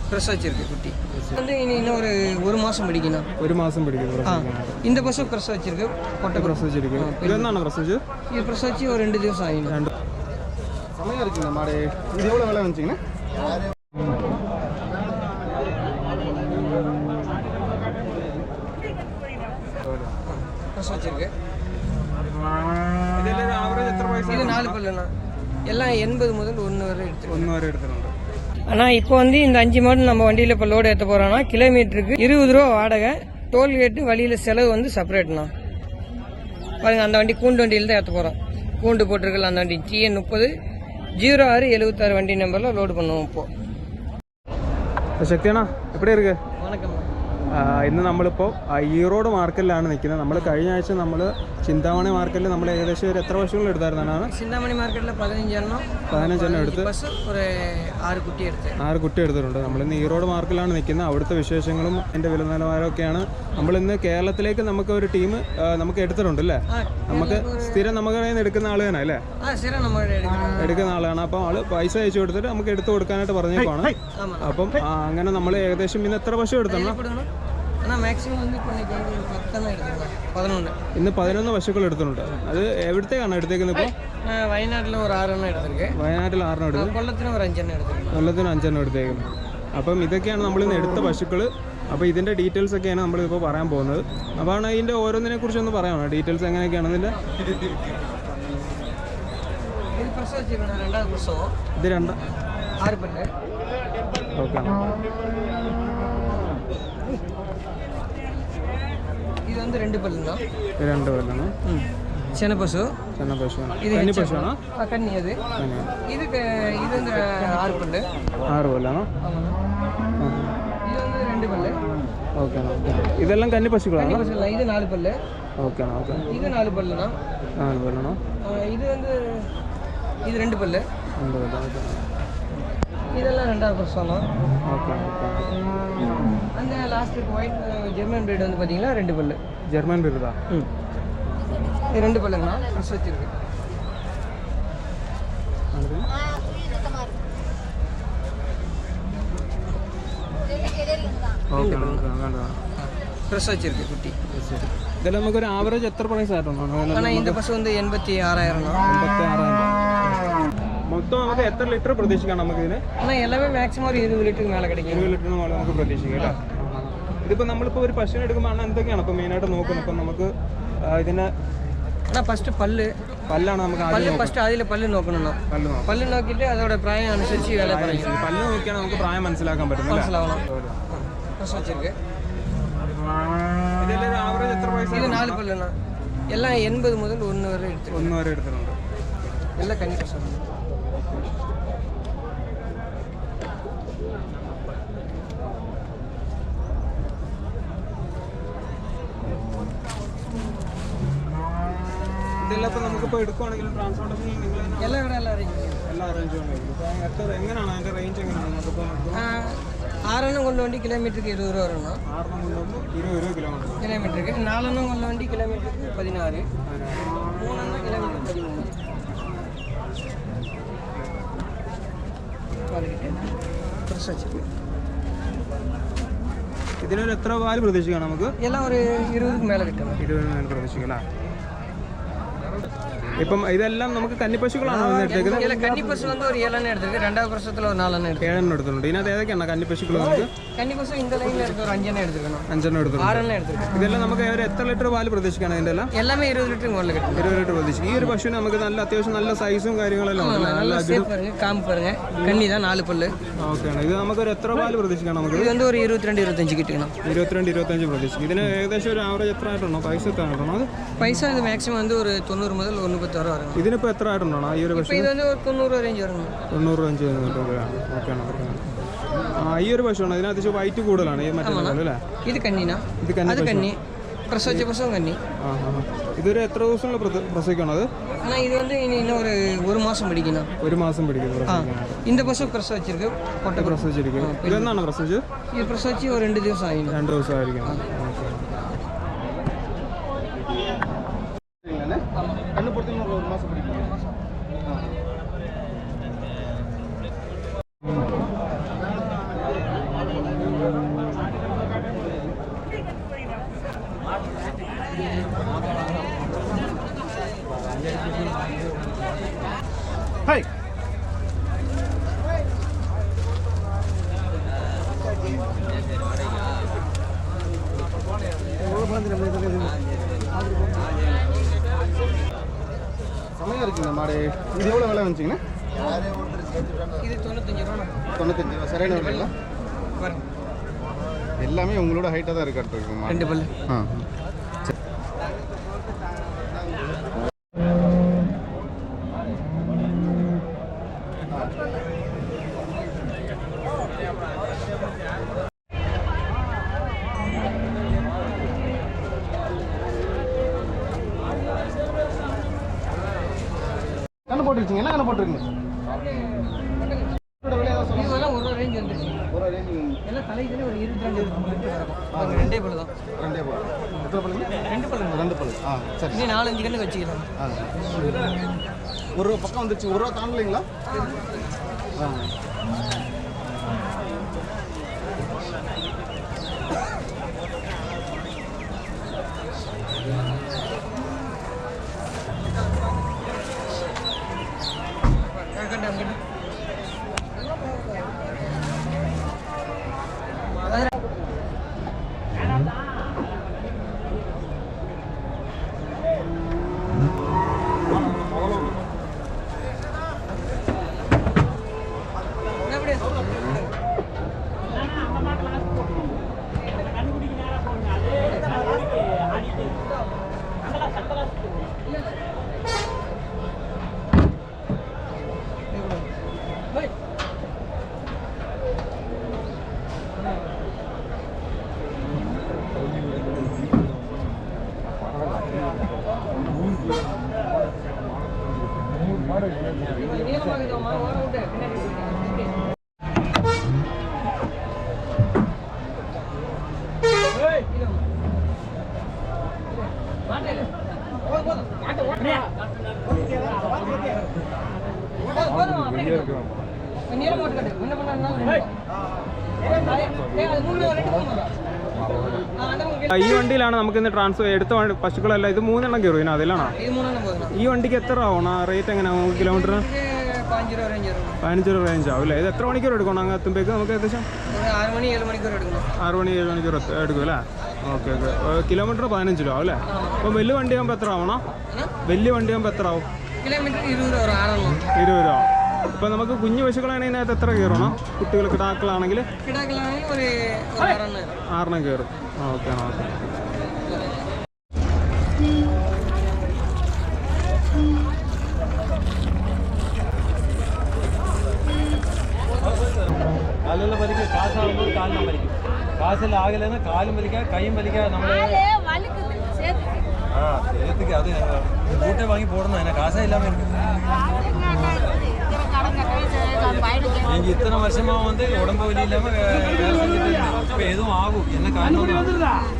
Fresh வச்சிருக்கு குட்டி வந்து இன்னும் ஒரு மாதம் பிடிக்கணும். ஒரு மாதம் பிடிக்கும். இந்த பஸ்ஸும் ஃப்ரெஷ் வச்சிருக்கு. பொட்டை ஃப்ரெஷ் வச்சிருக்கு. இது என்ன ஃப்ரெஷ்? இது ஃப்ரெஷ் வச்சு ஒரு 2 ദിവസം ஆகிடும். செமையாக இருக்குங்க மாடு. இது எவ்வளோ விலை வந்துச்சிங்கன்னா? ஃப்ரெஷ் வச்சிருக்கு. இதெல்லாம் ஆவரேஜ் எத்தனை பைசா? இது 4 பல்லுண்ணா. எல்லாம் 80 முதல் 1 வரை எடுத்துருவோம். ஆனால் இப்போ வந்து இந்த 5 மாடு நம்ம வண்டியில் இப்போ லோடு ஏற்ற போகிறோன்னா கிலோமீட்டருக்கு 20 ரூபா வாடகை. டோல்கேட்டு வழியில் செலவு வந்து செப்பரேட்ண்ணா. பாருங்கள், அந்த வண்டி கூண்டு வண்டியில் தான் ஏற்ற போகிறோம். கூண்டு போட்டிருக்கல அந்த வண்டி TN 30-06-76 வண்டி நம்பரில் லோடு பண்ணுவோம். இப்போ சக்தியாண்ணா எப்படி இருக்கு? வணக்கம். ഇന്ന് നമ്മളിപ്പോൾ ഈറോഡ് മാർക്കറ്റിലാണ് നിൽക്കുന്നത്. നമ്മൾ കഴിഞ്ഞ ആഴ്ച നമ്മൾ ചിന്താമണി മാർക്കറ്റിൽ നമ്മൾ ഏകദേശം ഒരു എത്ര പശുക്കൾ എടുത്തായിരുന്നാണ്? ചിന്താമണി മാർക്കറ്റിൽ 15 എടുത്ത് 6 കുട്ടി എടുത്തിട്ടുണ്ട്. നമ്മളിന്ന് ഈറോഡ് മാർക്കറ്റിലാണ് നിൽക്കുന്നത്. അവിടുത്തെ വിശേഷങ്ങളും എൻ്റെ വില നിലവാരമൊക്കെയാണ്. നമ്മളിന്ന് കേരളത്തിലേക്ക് നമുക്ക് ഒരു ടീം നമുക്ക് എടുത്തിട്ടുണ്ട് അല്ലേ? നമുക്ക് സ്ഥിരം നമുക്ക് കയ്യിൽ നിന്ന് എടുക്കുന്ന ആൾ തന്നെ അല്ലേ? എടുക്കുന്ന ആളാണ്. അപ്പം ആൾ പൈസ അയച്ചു കൊടുത്തിട്ട് നമുക്ക് എടുത്തു കൊടുക്കാനായിട്ട് പറഞ്ഞേക്കാണ്. അപ്പം അങ്ങനെ നമ്മൾ ഏകദേശം ഇന്ന് എത്ര പശു എടുത്തണം? ഇന്ന് 11 പശുക്കൾ എടുത്തിട്ടുണ്ട്. അത് എവിടത്തേക്കാണ് എടുത്തേക്കുന്നത്? ഇപ്പോൾ വയനാട്ടിൽ ഒരു 6 എണ്ണം എടുത്തിருக்கு. വയനാട്ടിൽ 6 എണ്ണം എടുത്തു. കൊല്ലത്തിന് ഒരു 5 എണ്ണം എടുത്തിട്ടുണ്ട്. കൊല്ലത്തിന് 5 എണ്ണം എടുത്തേക്കുന്നത്. അപ്പം ഇതൊക്കെയാണ് നമ്മളിന്ന് എടുത്ത പശുക്കൾ. അപ്പോൾ ഇതിൻ്റെ ഡീറ്റെയിൽസ് ഒക്കെയാണ് നമ്മളിപ്പോൾ പറയാൻ പോകുന്നത്. അപ്പോൾ ഇതിൻ്റെ ഓരോന്നിനെ കുറിച്ചൊന്ന് പറയാമോ? ഡീറ്റെയിൽസ് എങ്ങനെയൊക്കെയാണെന്നില്ല? ഇത് 2 6 പല്ല്. ഓക്കെ. இது வந்து 2 பல்லுண்ணா. 2 பல்லுண்ணா. சின்ன பசு. இது கன்னி பசுவானா? கன்னி. அது இது வந்து 6 பல்லு. 6 பல்லாണോ? ஆமாண்ணா. இது வந்து 2 பல்லு. ஓகேண்ணா. இதெல்லாம் கன்னி பசுக்களா? கன்னி பசு. இது 4 பல்லு. ஓகேண்ணா. ஓகே. இது 4 பல்லுண்ணா. 4 பல்லுண்ணா. இது வந்து 2 பல்லு. 2 பல்லு. இதெல்லாம் 2வது பசுண்ணா. ஓகே. அந்த லாஸ்ட்டுக்கு ஒயிட் ஜெர்மன் பிரீட் வந்து பார்த்தீங்கன்னா 2 பல்லு. ஜெர்மன் பிரீட் தான். இது 2 பல்லுங்கண்ணா. ஃப்ரெஷ் வச்சிருக்கு. ഓക്കെ. ഫ്രഷ് വച്ചിருக்கு കുട്ടി. ഇതെല്ലാം നമുക്കൊരു ആവറേജ് എത്ര പ്രൈസ് ആയിട്ടുണ്ടോ? ஆனால் இந்த பஸ் வந்து 86,000. 86,000. മൊത്തം നമുക്ക് എത്ര ലിറ്റർ പ്രതീക്ഷിക്കാം നമുക്കിതിന്? ஆனால் எல்லாமே மேக்ஸிமம் ஒரு 20 ലിറ്ററിന് മേലെ கிடைக்கும். 20 ലിറ്ററിന് മേലെ നമുക്ക് പ്രതീക്ഷിക്കാം അല്ലേ? ഇതിപ്പോൾ നമ്മളിപ്പോൾ ഒരു പശുവിനെ എടുക്കുമ്പോൾ അണ്ണ എന്തൊക്കെയാണ് ഇപ്പോൾ മെയിനായിട്ട് നോക്കുന്നത്? ഇപ്പം നമുക്ക് ഇതിന് ഫസ്റ്റ് പല്ലാണ് നമുക്ക് അതിൽ പല്ല് നോക്കണം. പല്ല് നോക്കിയിട്ട് അതോടെ പ്രായം അനുസരിച്ച് വില പറയും. പല്ല് നോക്കിയാണ് നമുക്ക് പ്രായം മനസ്സിലാക്കാൻ പറ്റും. മനസ്സിലാവണം. വച്ചിருக்கு. ഇതിൽ ആവറേജ് എത്ര പൈസ? ഇത് 4 പല്ലുണ്ണ. എല്ലാം 80 മുതൽ 1 വരെ എടുത്തിട്ടുണ്ട്. എല്ലാം കന്നി പശു. ഇതെല്ലാം ഇപ്പം നമുക്കിപ്പോൾ എടുക്കുവാണെങ്കിലും ട്രാൻസ്പോർട്ടേഷൻ എല്ലാം ഇവിടെ എല്ലാം അറേഞ്ച് ചെയ്യണം. എങ്ങനെയാണ് അതിൻ്റെ റേഞ്ച് എങ്ങനെയാണ്? നമുക്കിപ്പോൾ 6 എണ്ണം കൊണ്ട് വണ്ടി കിലോമീറ്റർക്ക് 20 രൂപ വരണം. 6 എണ്ണം കൊണ്ട് 20 രൂപ കിലോമീറ്റർക്ക്. 4 എണ്ണം കൊണ്ട് വണ്ടി കിലോമീറ്റർക്ക് 16. 3 എണ്ണം കിലോമീറ്റർ 13. ഇതിനൊരു എത്ര പാല് പ്രതീക്ഷിക്കാം നമുക്ക്? എല്ലാം ഒരു 20ക്ക് മേലെ കിട്ടണം. 20 മേലെ പ്രതീക്ഷിക്കാം അല്ലേ? ഇപ്പം ഇതെല്ലാം നമുക്ക് കന്നിപ്പശുക്കളാണോ എടുത്തേക്കുന്നത്? കന്നിപ്പശു வந்து ഒരു 7 എണ്ണം എടുത്തിருக்கு. 2வது വർഷത്തിൽ ഒരു 4 എണ്ണം എടുത്തു. 7 എണ്ണം എടുത്തിട്ടുണ്ട്. ഇതിനകത്ത് ഏതൊക്കെയാണ് കന്നിപ്പശുക്കൾ? നമുക്ക് കന്നിപ്പശു இந்த ലൈനിൽ എടുത്ത് ഒരു 5 എണ്ണം എടുത്തിരിക്കണം. 5 എണ്ണം എടുത്തിട്ടുണ്ട്. 6 എണ്ണം എടുത്തിട്ടുണ്ട്. ഇതെല്ലാം നമുക്ക് ഒരു എത്ര ലിറ്റർ പാല് പ്രതീക്ഷിക്കണം? ഇതിൻ്റെ എല്ലാം എല്ലാമേ 20 ലിറ്റർ മുകളിൽ കിട്ടും. 20 ലിറ്റർ പ്രതീക്ഷിക്കും. ഈ ഒരു പശുവിന് നമുക്ക് നല്ല അത്യാവശ്യം നല്ല സൈസും കാര്യങ്ങളെല്ലാം നല്ല ഷേപ്പ് പാരുங்க, കാമ്പ് പാരുங்க. കന്നി தான் 4 പല്ല്. ഓക്കെയാണ്. ഇത് നമുക്കൊരു എത്ര പാല് പ്രതീക്ഷിക്കണം? നമുക്ക് ഇത് வந்து ഒരു 22-25 കിട്ടണം. 22-25 പ്രതീക്ഷിക്കും. ഇതിന് ഏകദേശം ഒരു ആവറേജ് എത്ര ആയിട്ടുണ്ടോ? പൈസ എത്ര ആയിട്ടുണ്ടോ? അത് പൈസ ഇത് മാക്സിമം வந்து ഒരു 90 മുതൽ 136 വരെ. ഇതിനിപ്പോൾ എത്ര ആയിട്ടുണ്ടോ ഈ ഒരു പശു? ഇത് வந்து 90 റേഞ്ച് വരണം. 90 റേഞ്ച് രൂപയാണ്. ഓക്കെയാണ്. ഈ ഒരു പശുവാണ്. ഇതിനകത്ത് വൈറ്റ് കൂടുതലാണ്. ഈ മറ്റേ അല്ലേ? ഇത് കന്നിനാ. ഇത് കന്നി. പ്രസവിച്ച പശുവും കന്നി. ഇതൊരു എത്ര ദിവസമുള്ള പ്രസവിക്കണം? അത് ഇത് வந்து இன்னும் ஒரு மாதம் பிடிக்கணும். 1 മാസം പിടിക്കും. இந்த பசு பிரசவிச்சிருக்கு. பொட்டை പ്രസവിച്ചിരിക്കും. ഇതെന്നാണ് പ്രസവിച്ച്? ഇത് പ്രസവിച്ച് ഒരു 2 ദിവസം ആയി. 2 ദിവസം ആയിരിക്കും. ஹாய் செமையாக இருக்குங்க மாடு. இது எவ்வளோ விலை வந்துச்சிங்கண்ணா? இது 95 ரூபா. 95 ரூபா. சரியான விலைங்களா? எல்லாமே உங்களோட ஹைட்டாக தான் இருக்காட்டு மாடு. 2 பல்லு. ஆ கண்ணு போட்டுருச்சிங்க. என்ன கண்ணு போட்டுருக்குங்க? இதெல்லாம் ஒரு ரேஞ்ச் வந்துருச்சு. ஒரு ரேஞ்ச் எல்லாம் தலைக்குன்னு ஒரு 22 இருக்கும். 2 பல்லு தான். 2 பல்லு. எத்தனை பல்லுங்க? 2 பல்லு. 2 பல்லு. ஆ சரி. இன்னும் 4-5 கண்ணு வச்சுக்கலாம். ஆ ஒரு ரூபா பக்கம் வந்துச்சு. 1 ரூபா தாண்டலைங்களா? ஆ ഈ വണ്ടിയിലാണ് നമുക്ക് ഇന്ന് ട്രാൻസ്ഫർ എടുത്ത പശുക്കളല്ല, ഇത് 3 എണ്ണം കയറും ഇതിന് അതിലാണോ? ഈ വണ്ടിക്ക് എത്ര ആവണം? Rate എങ്ങനെയാവും kilometre? 15 രൂപ റേഞ്ച് ആവും അല്ലേ? ഇത് എത്ര മണിക്കൂർ എടുക്കണം അങ്ങ് എത്തുമ്പോഴേക്ക്? നമുക്ക് ഏകദേശം 6 മണി 7 മണിക്കൂർ എടുക്കണം. 6 മണി 7 മണിക്കൂർ എടുക്കും അല്ലേ? Okay okay. കിലോമീറ്റർ 15 രൂപ അല്ലേ? അപ്പം വലിയ വണ്ടി ആകുമ്പോൾ എത്ര ആവണം? വലിയ വണ്ടി ആകുമ്പോൾ എത്ര ആവും? കിലോമീറ്റർ 20 രൂപ. 20 രൂപ. ഇപ്പം നമുക്ക് കുഞ്ഞു പശുക്കളാണെങ്കിൽ അതിനകത്ത് എത്ര കയറണം? കുട്ടികൾ കിടാക്കളാണെങ്കിൽ ഒരു 6 എണ്ണം കയറും. Okay okay. കാലെല്ലാം വലിക്കുക. കാശാകുമ്പോൾ കാലിനും വലിക്കും. കാശെല്ലാം ആകില്ലെന്ന് കാലും വലിക്കുക കൈയും വലിക്കുക. നമ്മൾ சேர்த்துக்கு அது கூட்டை வாங்கி போடணும். என்ன காசே இல்லாமல் இருக்கு. நீங்கள் இத்தனை வருஷமாக வந்து உடம்பு வலி இல்லாமல் வேலை செஞ்சுட்டு இப்போ எதுவும் ஆகும் என்ன காரணம்?